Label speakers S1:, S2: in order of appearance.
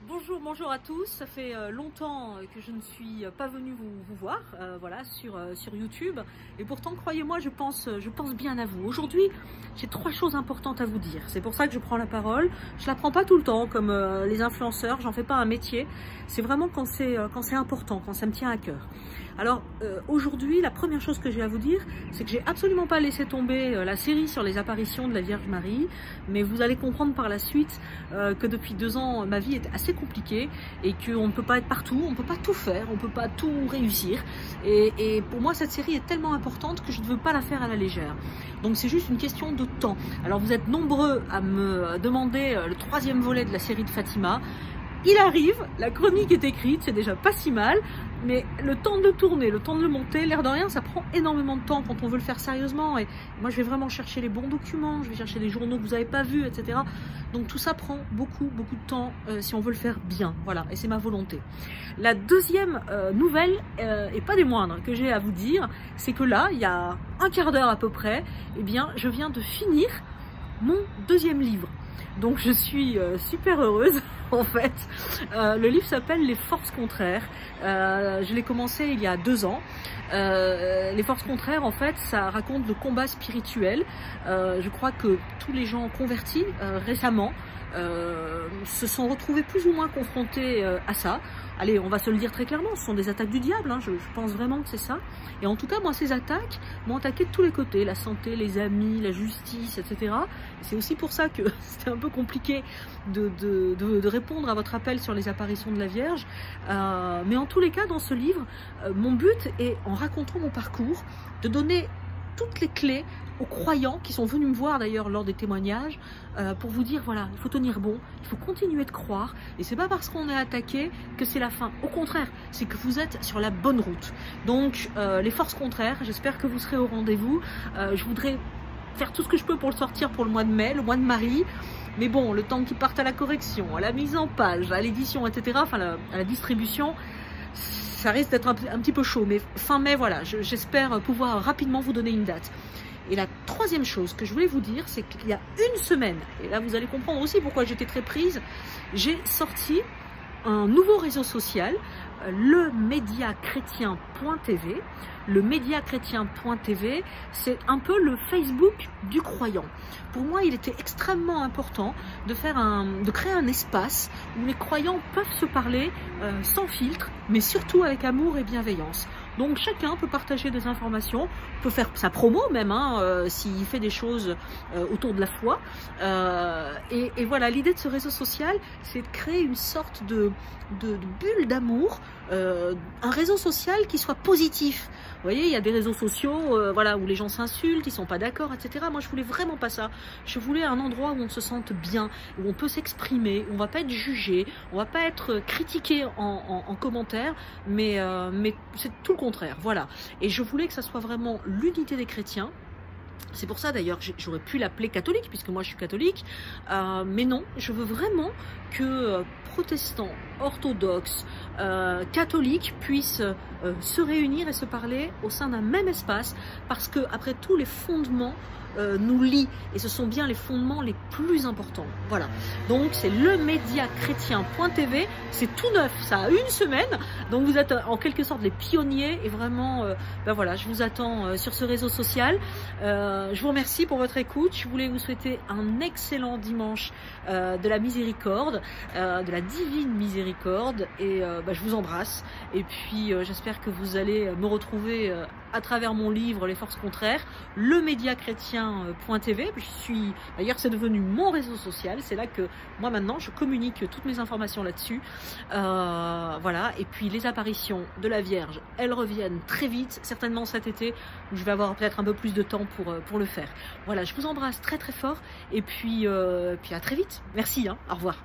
S1: Bonjour, bonjour à tous. Ça fait longtemps que je ne suis pas venue vous voir, voilà, sur YouTube. Et pourtant, croyez-moi, je pense bien à vous. Aujourd'hui, j'ai 3 choses importantes à vous dire. C'est pour ça que je prends la parole. Je la prends pas tout le temps, comme les influenceurs. J'en fais pas un métier. C'est vraiment quand c'est important, quand ça me tient à cœur. Alors aujourd'hui, la première chose que j'ai à vous dire, c'est que j'ai absolument pas laissé tomber la série sur les apparitions de la Vierge Marie, mais vous allez comprendre par la suite que depuis 2 ans, ma vie est assez compliquée et qu'on ne peut pas être partout, on ne peut pas tout faire, on ne peut pas tout réussir. Et pour moi, cette série est tellement importante que je ne veux pas la faire à la légère. Donc c'est juste une question de temps. Alors vous êtes nombreux à me demander le 3e volet de la série de Fatima. Il arrive, la chronique est écrite, c'est déjà pas si mal, mais le temps de le tourner, le temps de le monter, l'air de rien, ça prend énormément de temps quand on veut le faire sérieusement. Et moi, je vais vraiment chercher les bons documents, je vais chercher les journaux que vous n'avez pas vus, etc. Donc tout ça prend beaucoup de temps si on veut le faire bien. Voilà, et c'est ma volonté. La deuxième nouvelle, et pas des moindres, que j'ai à vous dire, c'est que là, il y a un quart d'heure à peu près, eh bien, je viens de finir mon 2e livre. Donc je suis super heureuse en fait. Le livre s'appelle Les Forces Contraires. Je l'ai commencé il y a 2 ans. Les Forces Contraires, en fait, ça raconte le combat spirituel. Je crois que tous les gens convertis récemment se sont retrouvés plus ou moins confrontés à ça. Allez, on va se le dire très clairement, ce sont des attaques du diable, hein, je pense vraiment que c'est ça. Et en tout cas, moi, ces attaques m'ont attaqué de tous les côtés, la santé, les amis, la justice, etc. C'est aussi pour ça que c'était un peu compliqué de répondre à votre appel sur les apparitions de la Vierge. Mais en tous les cas, dans ce livre, mon but est, en racontant mon parcours, de donner toutes les clés aux croyants qui sont venus me voir d'ailleurs lors des témoignages pour vous dire voilà, il faut tenir bon, il faut continuer de croire et c'est pas parce qu'on est attaqué que c'est la fin. Au contraire, c'est que vous êtes sur la bonne route. Donc les forces contraires, j'espère que vous serez au rendez-vous. Je voudrais faire tout ce que je peux pour le sortir pour le mois de mai, le mois de Marie. Mais bon, le temps qu'ils partent à la correction, à la mise en page, à l'édition, etc., enfin à la distribution, ça risque d'être un petit peu chaud. Mais fin mai, voilà, j'espère pouvoir rapidement vous donner une date. Et la 3e chose que je voulais vous dire, c'est qu'il y a 1 semaine, et là vous allez comprendre aussi pourquoi j'étais très prise, j'ai sorti un nouveau réseau social, le médiachrétien.tv. Le médiachrétien.tv, c'est un peu le Facebook du croyant. Pour moi, il était extrêmement important de créer un espace où les croyants peuvent se parler sans filtre, mais surtout avec amour et bienveillance. Donc chacun peut partager des informations, peut faire sa promo même, hein, s'il fait des choses autour de la foi. Et voilà, l'idée de ce réseau social, c'est de créer une sorte de bulle d'amour, un réseau social qui soit positif. Vous voyez, il y a des réseaux sociaux voilà, où les gens s'insultent, ils sont pas d'accord, etc. Moi, je voulais vraiment pas ça. Je voulais un endroit où on se sente bien, où on peut s'exprimer, où on va pas être jugé, on va pas être critiqué en commentaire, mais c'est tout le contraire. Voilà. Et je voulais que ça soit vraiment l'unité des chrétiens. C'est pour ça d'ailleurs j'aurais pu l'appeler catholique puisque moi je suis catholique, mais non, je veux vraiment que protestants, orthodoxes, catholiques puissent se réunir et se parler au sein d'un même espace parce que après tout les fondements nous lient et ce sont bien les fondements les plus importants. Voilà, donc c'est le médiachrétien.tv, c'est tout neuf, ça a 1 semaine, donc vous êtes en quelque sorte les pionniers et vraiment ben voilà, je vous attends sur ce réseau social. Je vous remercie pour votre écoute, je voulais vous souhaiter un excellent dimanche de la miséricorde, de la divine miséricorde et ben, je vous embrasse et puis j'espère que vous allez me retrouver à travers mon livre Les Forces Contraires, le médiachrétien.tv. D'ailleurs, c'est devenu mon réseau social. C'est là que moi maintenant je communique toutes mes informations là-dessus. Voilà. Et puis les apparitions de la Vierge, elles reviennent très vite, certainement cet été, où je vais avoir peut-être un peu plus de temps pour le faire. Voilà, je vous embrasse très très fort et puis à très vite. Merci, hein, au revoir.